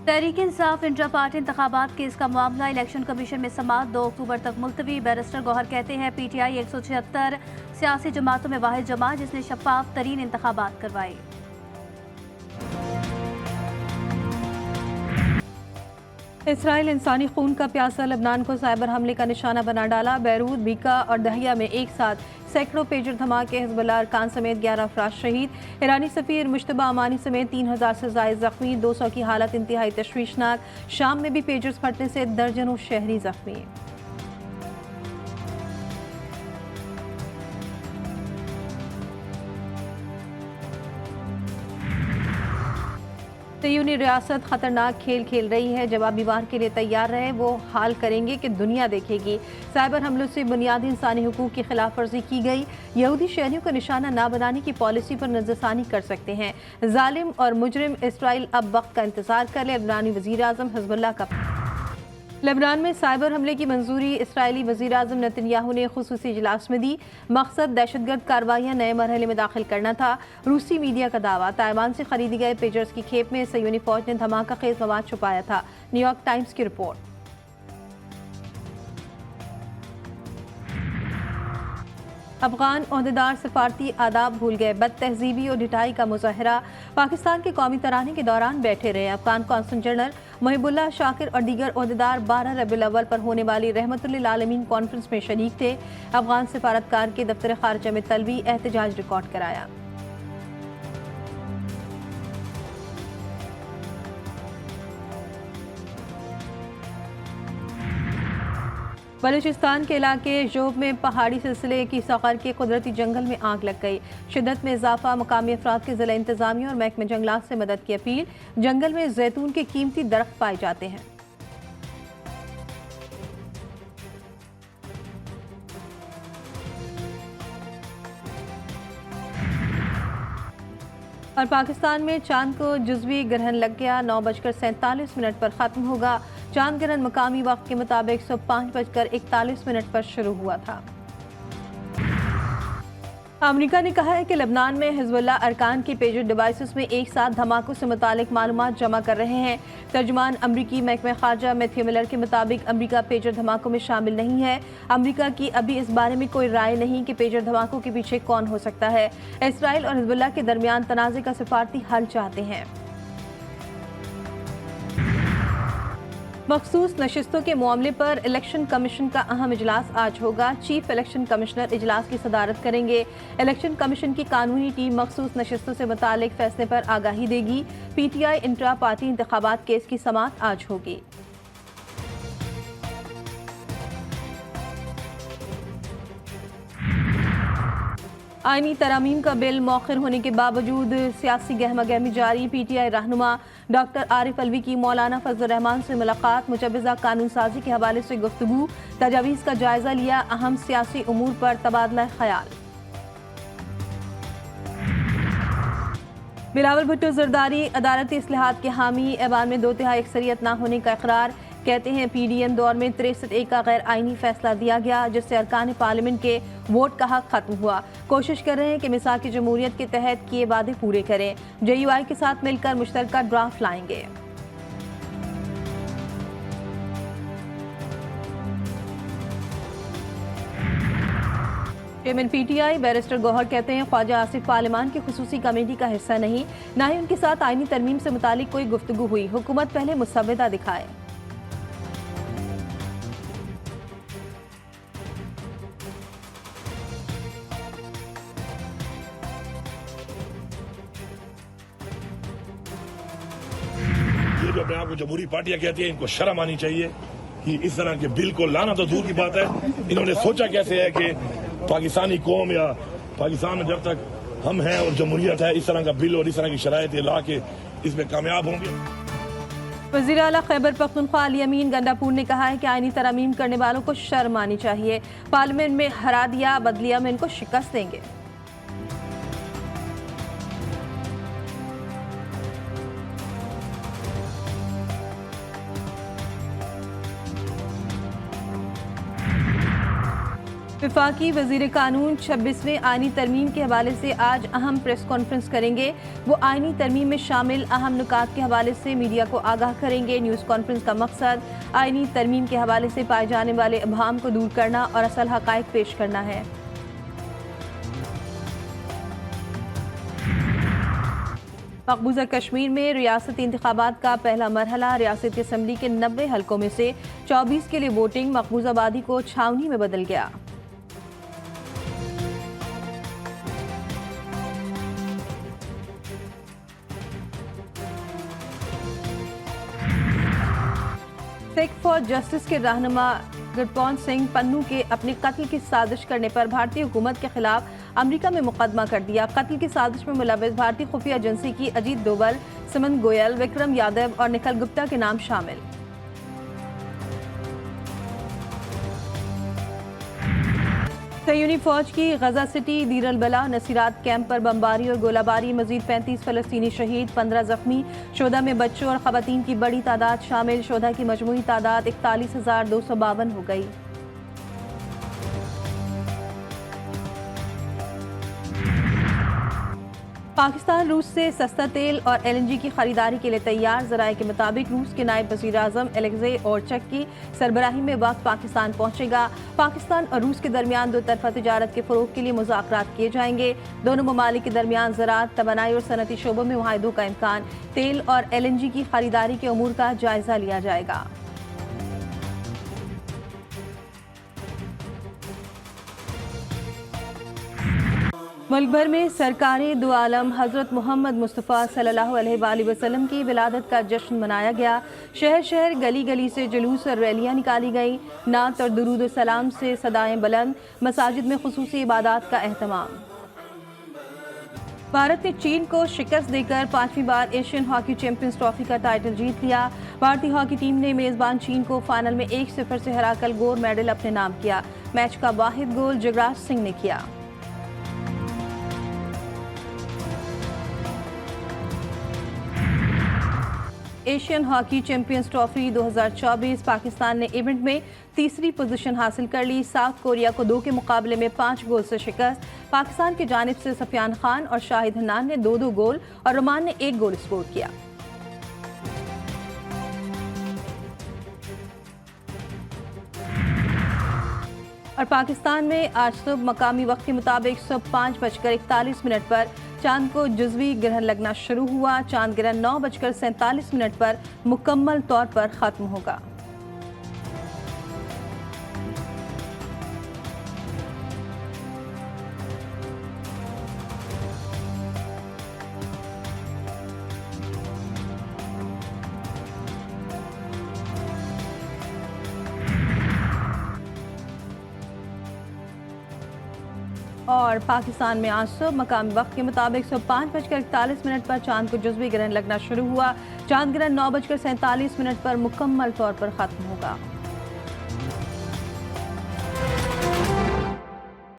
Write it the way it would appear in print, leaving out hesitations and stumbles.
Tehreek Insaf intra party इंतखाबात case का मामला इलेक्शन कमीशन में समाअत 2 अक्टूबर तक मुलतवी। बैरिस्टर गौहर कहते हैं PTI 176 सियासी जमातों में वाहिद जमात जिसने शफाफ तरीन इंतखाबात करवाए। इसराइल इंसानी खून का प्यासा लबनान को साइबर हमले का निशाना बना डाला। बैरूत, बीका और दहिया में एक साथ सैकड़ों पेजर धमाके, हिजबुल्लाह अरकान समेत 11 अफराद शहीद। ईरानी सफीर मुश्तबा अमानी समेत 3000 से ज़ायद जख्मी। 200 की हालत इंतहाई तशवीशनाक। शाम में भी पेजर्स फटने से दर्जनों शहरी जख्मी। तयूनी रियासत खतरनाक खेल खेल रही है। जवाबी वार के लिए तैयार रहे, वो हाल करेंगे कि दुनिया देखेगी। साइबर हमलों से बुनियादी इंसानी हुकूक की खिलाफ वर्जी की गई। यहूदी शहरियों का निशाना ना बनाने की पॉलिसी पर नजरसानी कर सकते हैं। जालिम और मुजरिम इसराइल अब वक्त का इंतजार कर ले। लबनानी वजीर आजम हिजबुल्लाह का लेबनान में साइबर हमले की मंजूरी इस्राएली वज़ीर आज़म नेतन्याहू ने खुसूसी इजलास में दी। मकसद दहशतगर्द कार्रवाइयाँ नए मरहले में दाखिल करना था। रूसी मीडिया का दावा, ताइवान से खरीदी गए पेजर्स की खेप में सयूनी फौज ने धमाका खेज मवाद छुपाया था। न्यूयॉर्क टाइम्स की रिपोर्ट। अफगान ओहदेदार सफारती आदाब भूल गए। बद तहजीबी और ढिठाई का मुजाहरा पाकिस्तान के कौमी तराने के दौरान बैठे रहे। अफगान कौंसल जनरल मुहिबुल्लाह शाकिर और दीगर ओहदेदार 12 रबीउल अव्वल पर होने वाली रहमतुल्लिल आलमीन कॉन्फ्रेंस में शरीक थे। अफगान सफारतकार के दफ्तर खारजा में तलबी एहतजाज रिकॉर्ड कराया। बलूचिस्तान के इलाके जोब में पहाड़ी सिलसिले की सखर के कुदरती जंगल में आग लग गई। शिद्दत में इजाफा, मकामी अफराद के जिला इंतजामिया और महकमे जंगलात से मदद की अपील। जंगल में जैतून के कीमती दरख्त पाए जाते हैं। और पाकिस्तान में चांद को जुज़वी ग्रहण लग गया। 9:47 पर ख़त्म होगा। चांद ग्रहण मकामी वक्त के मुताबिक सुबह 5:41 पर शुरू हुआ था। अमेरिका ने कहा है कि लबनान में हिजबुल्लाह अरकान की पेजर डिवाइसेस में एक साथ धमाकों से मुतालिक मालूमात जमा कर रहे हैं। तर्जुमान अमरीकी महकमे खारजा मैथ्यू मिलर के मुताबिक अमरीका पेजर धमाकों में शामिल नहीं है। अमरीका की अभी इस बारे में कोई राय नहीं कि पेजर धमाकों के पीछे कौन हो सकता है। इसराइल और हिजबुल्लाह के दरमियान तनाज़े का सिफारती हल चाहते हैं। मखसूस नशिस्तों के मामले पर इलेक्शन कमीशन का अहम इजलास आज होगा। चीफ इलेक्शन कमिश्नर इजलास की सदारत करेंगे। इलेक्शन कमीशन की कानूनी टीम मखसूस नशिस्तों से मुतालिक फैसले पर आगाही देगी। PTI इंट्रा पार्टी इंतखाबात केस की समाअत आज होगी। आईनी तरामीम का बिल मौखिर होने के बावजूद सियासी गहमा गहमी जारी। PTI रहनुमा डॉक्टर आरिफ अलवी की मौलाना फजल रहमान से मुलाकात। मुजवज़ा कानून साजी के हवाले से गुफ्तगू, तजावीज़ का जायजा लिया। अहम सियासी उमूर पर तबादला ख्याल। बिलावल भुट्टो जरदारी अदालती इस्लाहात के हामी। ऐवान में 2/3 अक्सरियत न होने का इकरार। कहते हैं PDM दौर में 63A का गैर आईनी फैसला दिया गया, जिससे अरकान पार्लियामेंट के वोट का हक खत्म हुआ। कोशिश कर रहे हैं कि मिसाक जमहूरियत के तहत किए वादे पूरे करें। JUI के साथ मिलकर मुश्तरका ड्राफ्ट लाएंगे। चेयरमैन PTI बैरिस्टर गौहर कहते हैं ख्वाजा आसिफ पार्लियामान की खुसूसी कमेटी का हिस्सा नहीं, ना ही उनके साथ आईनी तरमीम से मुतालिक कोई गुफ्तगू हुई। हुकूमत पहले मुसव्वदा दिखाए। ये जो अपने आप को जमहूरी पार्टियां कहती है, इनको शर्म आनी चाहिए कि इस तरह के बिल को लाना तो दूर की बात है, इन्होंने सोचा कैसे है कि पाकिस्तानी कौम या पाकिस्तान में जब तक हम हैं और जमहूरियत है, इस तरह का बिल और इस तरह की शराइत ला के इसमें कामयाब होंगे। वज़ीर आला खैबर पख्तूनख्वा अली अमीन गंडापुर ने कहा है कि आईनी तरमीम करने वालों को शर्म आनी चाहिए। पार्लियामेंट में हरा दिया, बदलिया में इनको शिकस्त देंगे। वफाकी वजीर कानून 26वें आईनी तरमीम के हवाले से आज अहम प्रेस कॉन्फ्रेंस करेंगे। वो आईनी तरमीम में शामिल अहम नुकात के हवाले से मीडिया को आगाह करेंगे। न्यूज़ कॉन्फ्रेंस का मकसद आईनी तरमीम के हवाले से पाए जाने वाले अबहाम को दूर करना और असल हक़ाइक़ पेश करना है। मकबूजा कश्मीर में रियासती इंतखाबात का पहला मरहला रियासती असम्बली के 90 हलकों में से 24 के लिए वोटिंग मकबूजाबादी को छावनी में बदल गया। सिख फॉर जस्टिस के रहनुमा गुरपौन सिंह पन्नू के अपने कत्ल की साजिश करने पर भारतीय हुकूमत के खिलाफ अमेरिका में मुकदमा कर दिया। कत्ल की साजिश में मुलव्वस भारतीय खुफिया एजेंसी की अजीत डोवल, सुमन गोयल, विक्रम यादव और निखिल गुप्ता के नाम शामिल। सयूनी फौज की गजा सिटी, दीर अल बला, नसीरात कैंप पर बमबारी और गोलाबारी, मजीद 35 फलस्तीनी शहीद, 15 जख्मी। शोधा में बच्चों और खवातीन की बड़ी तादाद शामिल। शोधा की मजमूई तादाद 41,252 हो गई। पाकिस्तान रूस से सस्ता तेल और LNG की खरीदारी के लिए तैयार। ज़राए के मुताबिक रूस के नायब वज़ीर आज़म एलेक्जेई ओरचक की सरबराही में वक्त पाकिस्तान पहुंचेगा। पाकिस्तान और रूस के दरमियान दो तरफा तिजारत के फ़रोग़ के लिए मुज़ाकरात किए जाएंगे। दोनों ममालिक के दरमियान ज़राअत, तवानाई और सनती शोबों में मुआहिदों का इम्कान। तेल और LNG की खरीदारी के अमूर का जायज़ा लिया जाएगा। मुल्क भर में सरकारी दो आलम हज़रत मोहम्मद मुस्तफ़ा सल्लल्लाहु अलैहि वसल्लम की विलादत का जश्न मनाया गया। शहर शहर, गली गली से जुलूस और रैलियाँ निकाली गईं। नात और दुरूद सलाम से सदाएं बुलंद, मसाजिद में खुसूसी इबादत का एहतमाम। भारत ने चीन को शिकस्त देकर 5वीं बार एशियन हॉकी चैंपियंस ट्रॉफी का टाइटल जीत लिया। भारतीय हॉकी टीम ने मेज़बान चीन को फाइनल में 1-0 से हराकर गोल्ड मेडल अपने नाम किया। मैच का वाहिद गोल जगराज सिंह ने किया। Asian hockey champions trophy 2024 Pakistan ने इवेंट में तीसरी पोजीशन हासिल कर ली। साउथ कोरिया को 2 के मुकाबले में 5 गोल से शिकस्त। पाकिस्तान की जानिब से सफियान खान और शाहिद हन्नान ने 2-2 गोल और रोमान ने 1 गोल स्कोर किया। और पाकिस्तान में आज सुबह मकामी वक्त के मुताबिक सुबह 5:41 पर चांद को जुज़वी ग्रहण लगना शुरू हुआ। चांद ग्रहण 9:47 पर मुकम्मल तौर पर ख़त्म होगा। और पाकिस्तान में आज सुबह मकामी वक्त के मुताबिक सुबह 5:41 पर चांद को जुज़वी ग्रहण लगना शुरू हुआ। चांद ग्रहण 9:47 पर मुकम्मल तौर पर ख़त्म होगा।